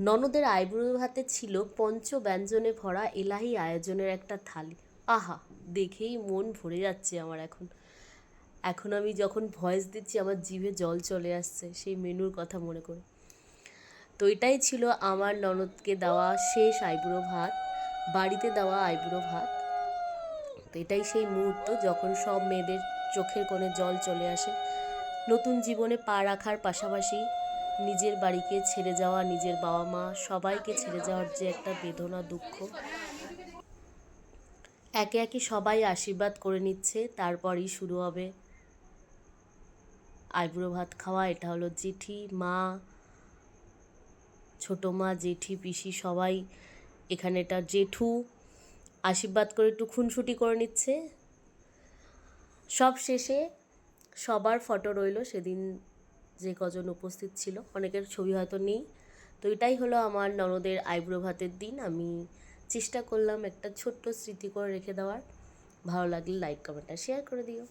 ননদের আইবুড়ো ভাতে ছিল পঞ্চব্যঞ্জনে ভরা এলাহি আয়োজনের একটা থালি। আহা, দেখেই মন ভরে যাচ্ছে আমার। এখন এখন আমি যখন ভয়েস দিচ্ছি আমার জিভে জল চলে আসছে সেই মেনুর কথা মনে করে। তো এটাই ছিল আমার ননদকে দেওয়া শেষ আইবুড়ো ভাত, বাড়িতে দেওয়া আইবুড়ো ভাত। তো এটাই সেই মুহূর্ত যখন সব মেয়েদের চোখের কোণে জল চলে আসে। নতুন জীবনে পা রাখার পাশাপাশি নিজের বাড়িকে ছেড়ে যাওয়া, নিজের বাবা মা সবাইকে ছেড়ে যাওয়ার যে একটা বেদনা, দুঃখ, একে একে সবাই আশীর্বাদ করে নিচ্ছে। তারপরই শুরু হবে আইবুড়ো ভাত খাওয়া। এটা হলো জেঠি, মা, ছোটো মা, জেঠি, পিসি সবাই এখানে। এটা জেঠু আশীর্বাদ করে একটু খুনসুটি করে নিচ্ছে। সব শেষে সবার ফটো রইল সেদিন যে কজন উপস্থিত ছিল, অনেকের ছবি হয়তো নেই। তো এটাই হলো আমার ননদের আইবুড়ো ভাতের দিন। আমি চেষ্টা করলাম একটা ছোট্ট স্মৃতি করে রেখে দেওয়ার। ভালো লাগলে লাইক, কমেন্ট আর শেয়ার করে দিও।